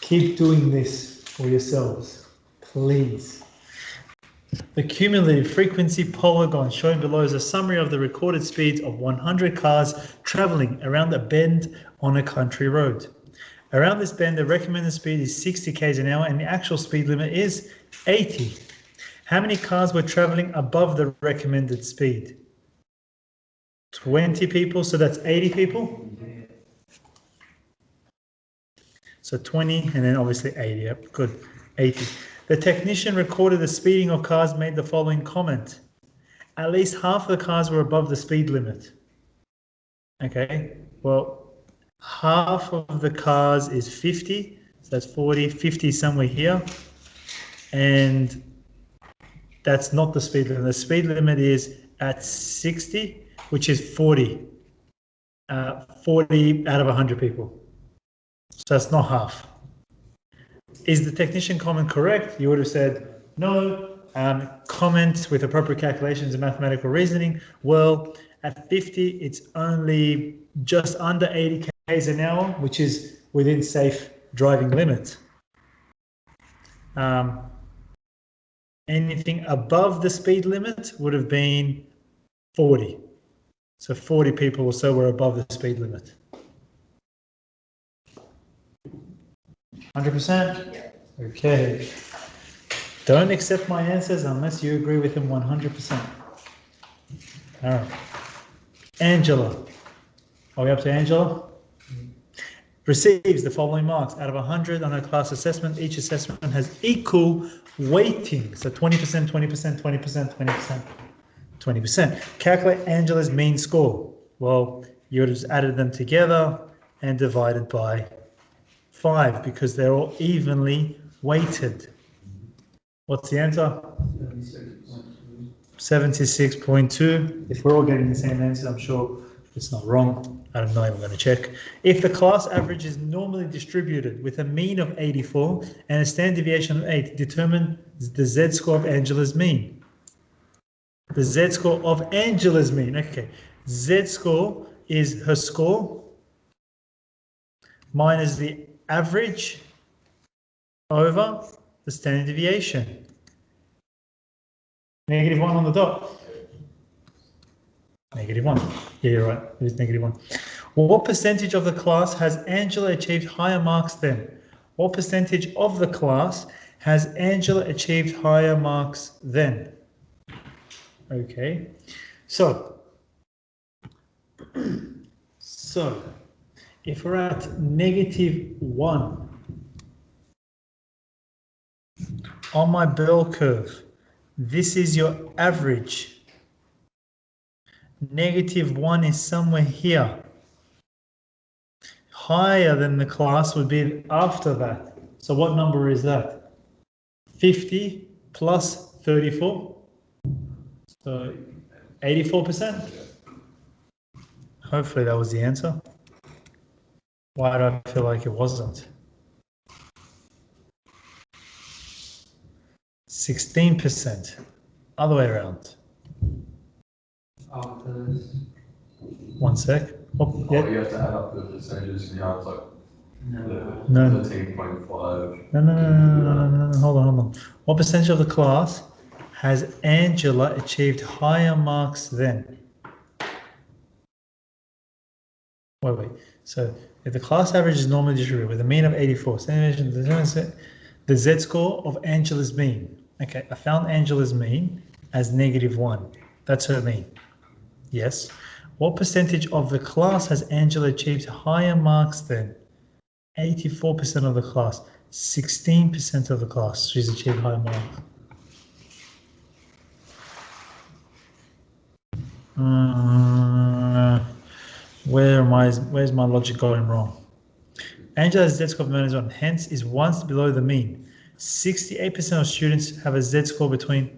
Keep doing this for yourselves, please. The cumulative frequency polygon shown below is a summary of the recorded speeds of 100 cars traveling around a bend on a country road. Around this bend, the recommended speed is 60 km an hour and the actual speed limit is 80. How many cars were traveling above the recommended speed? 20 people, so that's 80 people? So 20 and then obviously 80, yep, good, 80. The technician recorded the speeding of cars, made the following comment. At least half of the cars were above the speed limit. Okay, well, half of the cars is 50, so that's 40, 50 somewhere here. And that's not the speed limit. The speed limit is at 60, which is 40. 40 out of 100 people. So that's not half. Is the technician comment correct? You would have said no. Comment with appropriate calculations and mathematical reasoning. Well, at 50, it's only just under 80 km an hour, which is within safe driving limits. Anything above the speed limit would have been 40. So 40 people or so were above the speed limit. 100%? Yeah. Okay. Don't accept my answers unless you agree with them 100%. All right. Angela. Are we up to Angela? Receives the following marks. Out of 100 on her class assessment, each assessment has equal weighting. So 20%, 20%, 20%, 20%, 20%. Calculate Angela's mean score. Well, you would have just added them together and divided by 5 because they're all evenly weighted. What's the answer? 76.2. If we're all getting the same answer, I'm sure it's not wrong. I'm not even going to check. If the class average is normally distributed with a mean of 84 and a standard deviation of 8, determine the z-score of Angela's mean. The z-score of Angela's mean. Okay. Z-score is her score minus the average over the standard deviation. -1 on the dot. -1. Yeah, you're right. It is -1. Well, what percentage of the class has Angela achieved higher marks than? What percentage of the class has Angela achieved higher marks than? Okay. So if we're at -1 on my bell curve, this is your average. -1 is somewhere here. Higher than the class would be after that. So what number is that? 50 plus 34. So 84%. Hopefully that was the answer. Why do I feel like it wasn't? 16%. Other way around. One sec. Oh, yeah. You have to add up the percentages and it's like No. 13.5. No. Hold on. What percentage of the class has Angela achieved higher marks than? Wait. So if the class average is normally distributed with a mean of 84, the z-score of Angela's mean. Okay, I found Angela's mean as -1. That's her mean. Yes. What percentage of the class has Angela achieved higher marks than? 84% of the class. 16% of the class she's achieved higher marks. Where's my logic going wrong? Angela's z-score of -1, hence is once below the mean. 68% of students have a z-score between.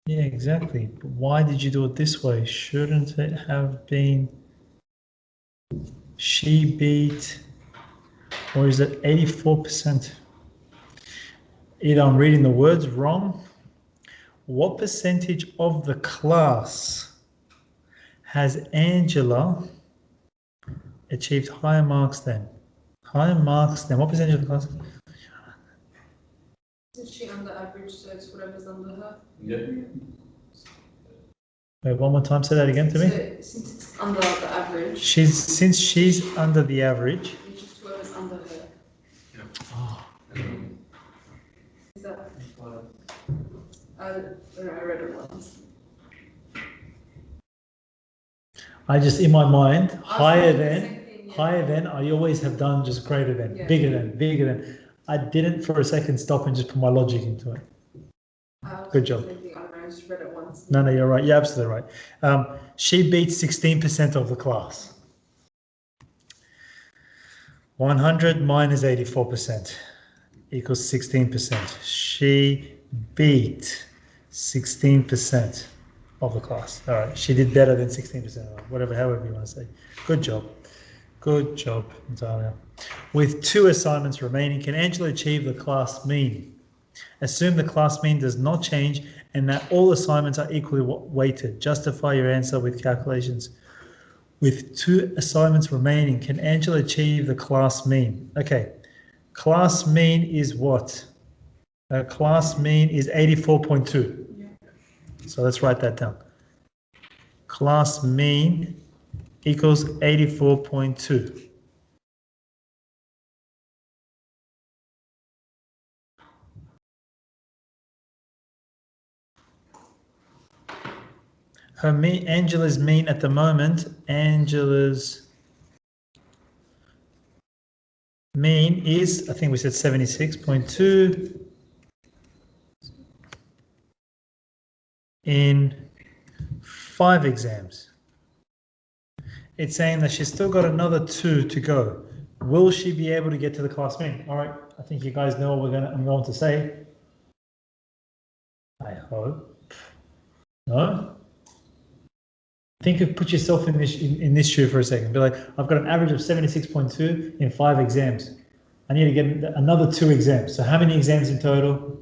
Yeah, exactly. But why did you do it this way? Shouldn't it have been she beat, or is it 84%? Either I'm reading the words wrong. What percentage of the class has Angela achieved higher marks than? Higher marks than what percentage of the class? Is she under average, so it's whatever's under her? Yeah. Wait, one more time, say that again to me. So since it's under the average, Since she's under the average. it's just whoever's under her. Oh, Is that? I read it once. I just, in my mind, higher the than, same thing, yeah. higher than, I always have done just greater than, Yeah. bigger than, bigger than. I didn't for a second stop and just put my logic into it. Good job. I don't know, I just read it once. No, you're right. You're absolutely right. She beat 16% of the class. 100 minus 84% equals 16%. She beat 16% of the class. All right. She did better than 16%. Whatever, however you want to say. Good job. Good job, Natalia. With 2 assignments remaining, can Angela achieve the class mean? Assume the class mean does not change and that all assignments are equally weighted. Justify your answer with calculations. With 2 assignments remaining, can Angela achieve the class mean? Okay, class mean is what? Class mean is 84.2. Yeah. So let's write that down. Class mean equals 84.2. Her mean, Angela's mean at the moment, Angela's mean is, I think we said 76.2 in 5 exams. It's saying that she's still got another 2 to go. Will she be able to get to the class mean? All right, I think you guys know what I'm going to say. I hope. No? Put yourself in this shoe for a second. Be like, I've got an average of 76.2 in 5 exams. I need to get another 2 exams. So how many exams in total?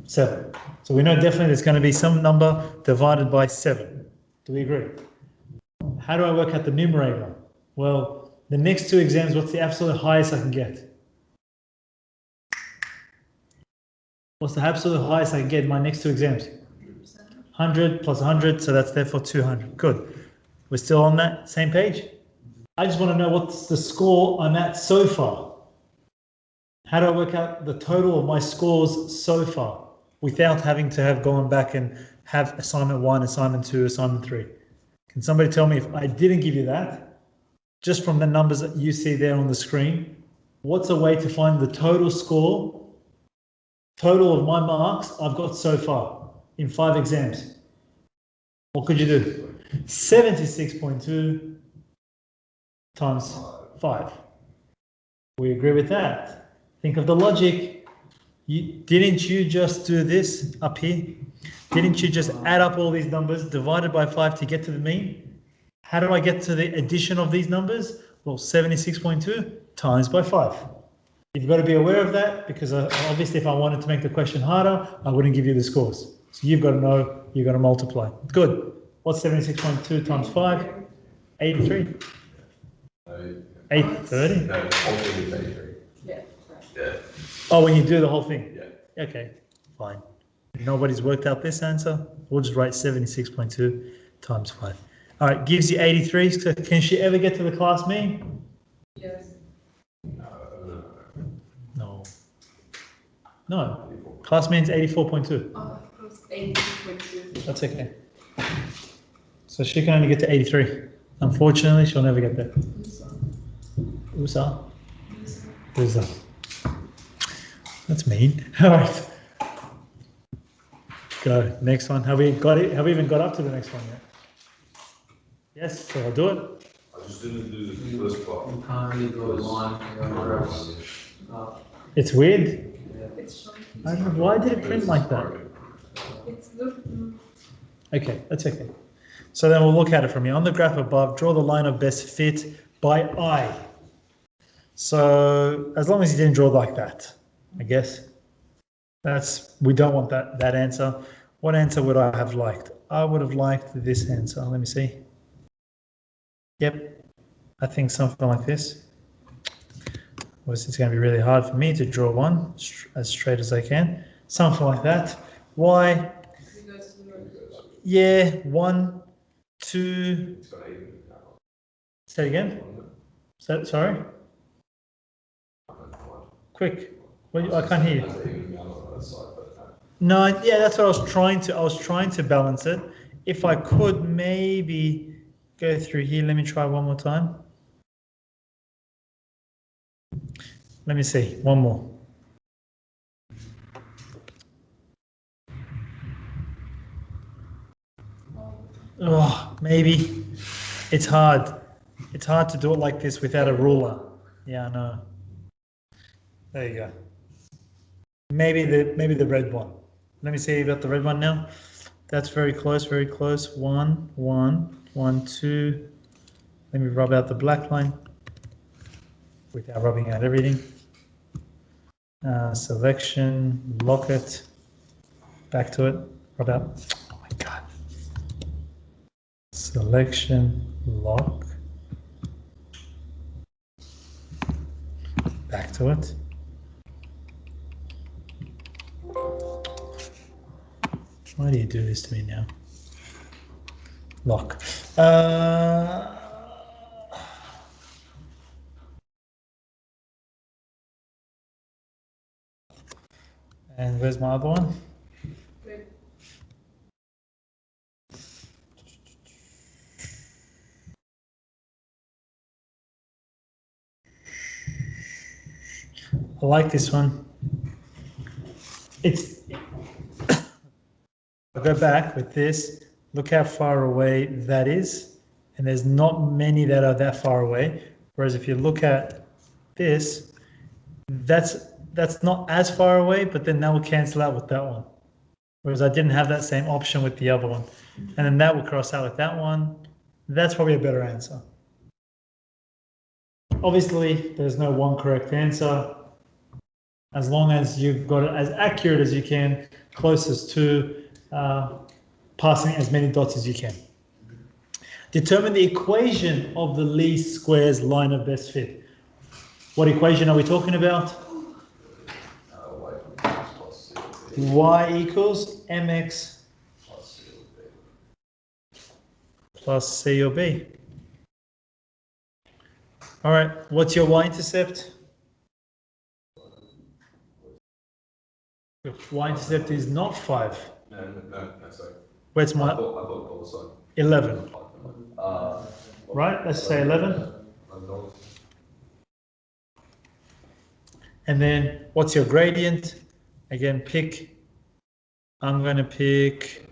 7. So we know definitely there's going to be some number divided by 7. Do we agree? How do I work out the numerator? Well, the next 2 exams, what's the absolute highest I can get? What's the absolute highest I can get in my next 2 exams? 100 plus 100, so that's therefore 200. Good. We're still on that same page? I just want to know what's the score I'm at so far. How do I work out the total of my scores so far without having to have gone back and have assignment 1, assignment 2, assignment 3? Can somebody tell me, if I didn't give you that, just from the numbers that you see there on the screen, what's a way to find the total score, total of my marks I've got so far in 5 exams? What could you do? 76.2 times 5. We agree with that. Think of the logic. Didn't you just do this up here? Didn't you just add up all these numbers divided by 5 to get to the mean? How do I get to the addition of these numbers? Well, 76.2 times by 5. You've got to be aware of that, because obviously if I wanted to make the question harder, I wouldn't give you the scores. So you've got to know, you've got to multiply. Good. What's 76.2 times 5? 83. 830? No, the whole thing is 83. Yeah. Yeah. Oh, when you do the whole thing? Yeah. Okay, fine. Nobody's worked out this answer. We'll just write 76.2 times 5. All right, gives you 83. So can she ever get to the class mean? Yes. No. Class mean is 84.2. Oh, it was 82.2. That's okay. So she can only get to 83. Unfortunately, she'll never get there. USA. USA. That's mean. All right. Go. Next one. Have we got it? Have we even got up to the next one yet? Yes, so I'll do it. I just didn't do the first part. You can't really draw a line from your It's weird. It's showing. I don't know, why did it print like that? It's look. Okay, that's okay. So then we'll look at it from here. On the graph above, draw the line of best fit by eye. So as long as you didn't draw like that, I guess. We don't want that answer. What answer would I have liked? I would have liked this answer. Let me see. Yep, I think something like this. Obviously, it's going to be really hard for me to draw one as straight as I can. Something like that. Y, Because yeah, 1, 2. It's got even. Say it again. Sorry. Quick. Well, I can't hear you. No, yeah, that's what I was trying to balance it. If I could maybe go through here, let me try one more time. Let me see, one more. Oh, maybe. It's hard. It's hard to do it like this without a ruler. Yeah, I know. There you go. Maybe the red one. Let me see about the red one now. That's very close, very close. 1, 1, 1, 2. Let me rub out the black line without rubbing out everything. Selection, lock it, back to it, rub out. Oh my God. Selection, lock, back to it. Why do you do this to me now? Lock. And where's my other one? Wait. I like this one. I'll go back with this. Look how far away that is. And there's not many that are that far away. Whereas if you look at this, that's not as far away, but then that will cancel out with that one. Whereas I didn't have that same option with the other one. And then that will cross out with that one. That's probably a better answer. Obviously, there's no one correct answer. As long as you've got it as accurate as you can, closest to passing as many dots as you can. Determine the equation of the least squares line of best fit. What equation are we talking about? Y equals mx plus c or b. All right, what's your y-intercept? Y-intercept is not 5. No, sorry. Where's my I thought call sign. 11? Right, let's say 11. And then what's your gradient? Again, pick. I'm going to pick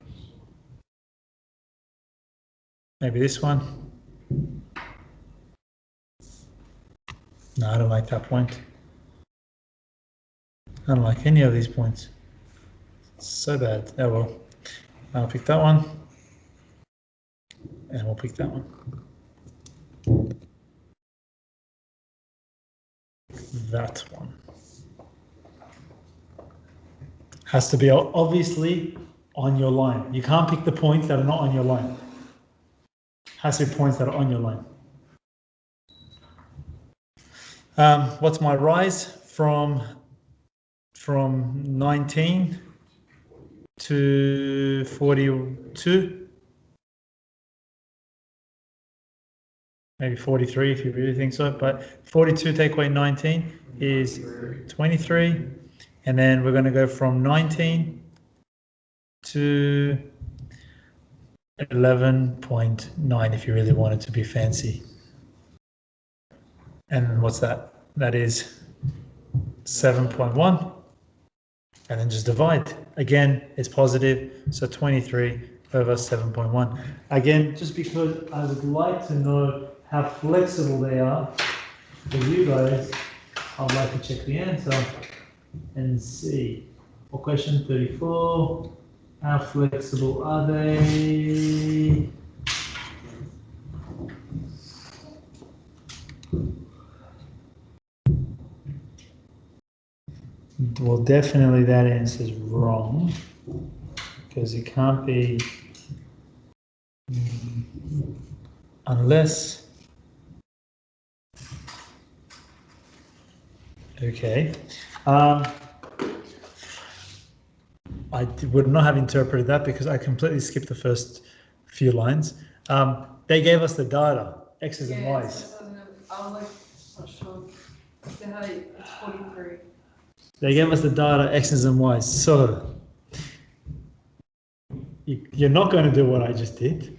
maybe this one. No, I don't like that point. I don't like any of these points. It's so bad. Oh well. I'll pick that one. And we'll pick that one. That one. Has to be obviously on your line. You can't pick the points that are not on your line. Has to be points that are on your line. What's my rise from 19 to 42? Maybe 43 if you really think so, but 42 take away 19 is 23. And then we're going to go from 19 to 11.9 if you really want it to be fancy. And what's that? That is 7.1. And then just divide. Again, it's positive, so 23 over 7.1. Again, just because I would like to know how flexible they are for you guys, I'd like to check the answer and see. For question 34, how flexible are they? Well, definitely that answer is wrong, because it can't be unless Okay. Would not have interpreted that because I completely skipped the first few lines. They gave us the data, X's and Y's. I was like, not sure. So how it's 43. They gave us the data, X's and Y's. So you're not going to do what I just did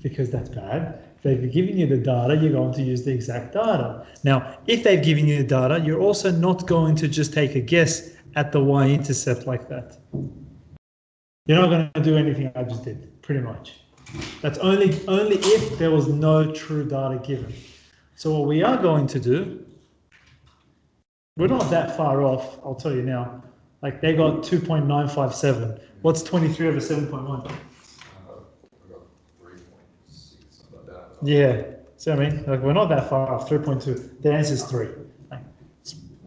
because that's bad. They've given you the data, you're going to use the exact data. Now, if they've given you the data, you're also not going to just take a guess at the y-intercept like that. You're not going to do anything I just did, pretty much. That's only if there was no true data given. So what we are going to do, we're not that far off, I'll tell you now. Like they got 2.957. What's 23 over 7.1? I got 3.6, something like that. Yeah, so I mean, like we're not that far off, 3.2. The answer is 3. Like,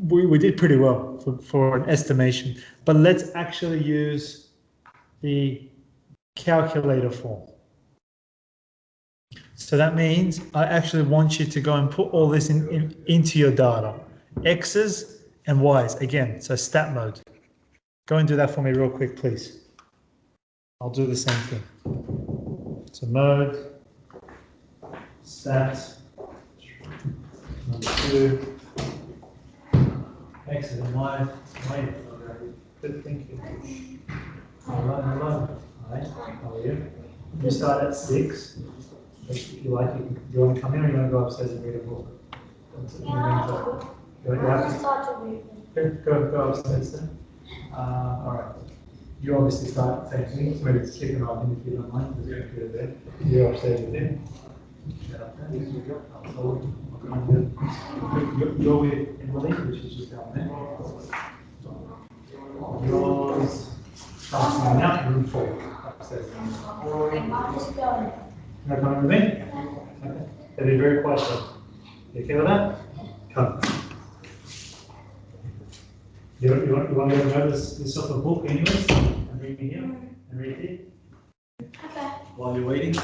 we did pretty well for an estimation, but let's actually use the calculator form. So that means I actually want you to go and put all this into your data. X's and Y's, again, so stat mode. Go and do that for me real quick, please. I'll do the same thing. So mode, stat, number 2, X's and Y's, good, thank you. Hello. Hi, how are you? You start at 6. If you like, you want to come in or you want to go upstairs and read a book? You have to go upstairs then. All right. You obviously start at 10 minutes, maybe it's keep an eye on him if you don't mind, because you're good there. You're upstairs with him. You're with Emily, which is just down there. Yours. Now, room 4, upstairs. You're not coming with me? Okay. That'd be very quiet. You okay with that? Come. You want to go and grab this off the book anyways? And read me here? And read it? Okay. While you're waiting?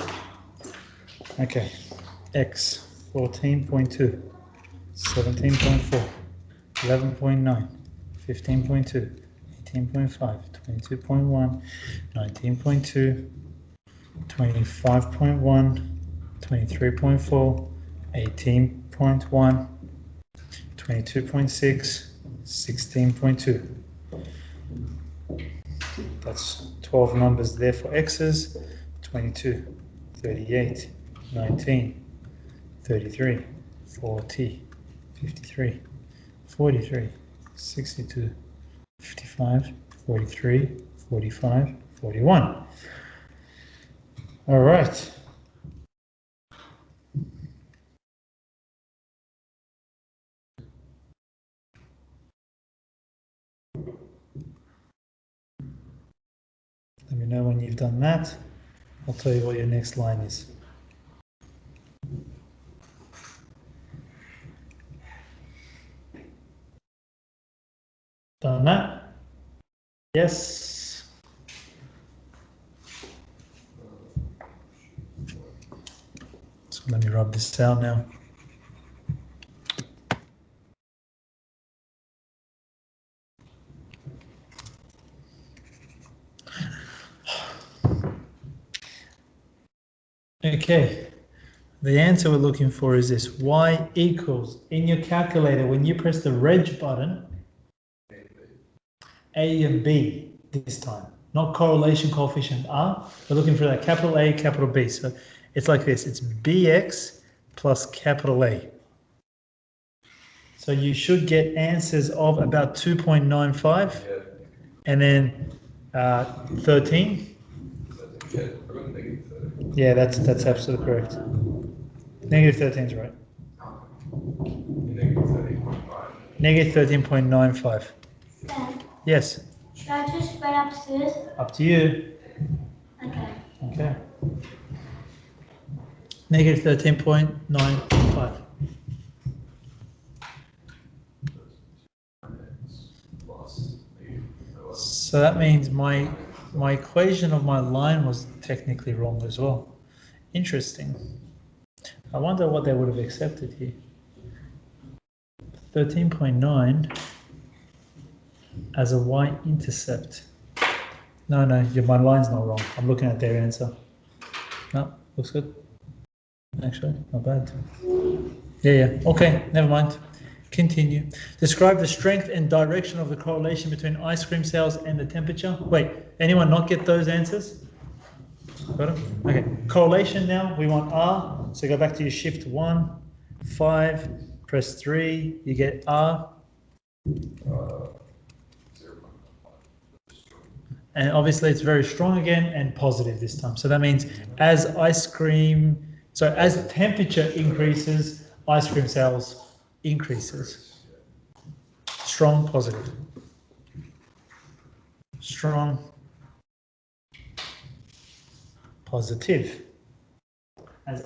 Okay. X, 14.2, 17.4, 11.9, 15.2. 18.5, 22.1, 19.2, 25.1, 23.4, 18.1, 22.6, 16.2. That's 12 numbers there for X's, 22, 38, 19, 33, 40, 53, 43, 62, 55, 43, 45, 41. All right. Let me know when you've done that. I'll tell you what your next line is. Done that? Yes. So let me rub this out now. Okay, the answer we're looking for is this: y equals, in your calculator, when you press the reg button, A and B this time, not correlation coefficient R. We're looking for that capital A, capital B. So it's like this, it's BX plus capital A. So you should get answers of about 2.95 and then 13. Yeah, I got negative 30. Yeah, that's absolutely correct. Negative 13 is right. Negative 30.5. Negative 13.95. Dad, Yes, should I just go upstairs? up to you. Okay. Okay. Negative 13.95. Plus negative. So that means my equation of my line was technically wrong as well. Interesting. I wonder what they would have accepted here. 13.9 as a y-intercept. No, my line's not wrong. I'm looking at their answer. No, looks good. Actually, not bad. Yeah. Okay, never mind. Continue. Describe the strength and direction of the correlation between ice cream sales and the temperature. Wait, anyone not get those answers? Got them? Okay. Correlation now, we want R. So go back to your shift 1, 5, press 3, you get R. 0.5. And obviously it's very strong again and positive this time. So that means as temperature increases, ice cream sales increases. Strong, positive. Strong, positive. As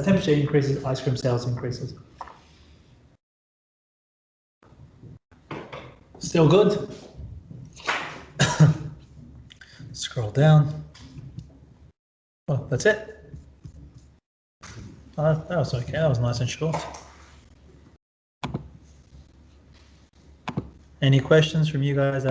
temperature increases, ice cream sales increases. Still good? Scroll down. Oh, that's it. That was okay. That was nice and short. Any questions from you guys?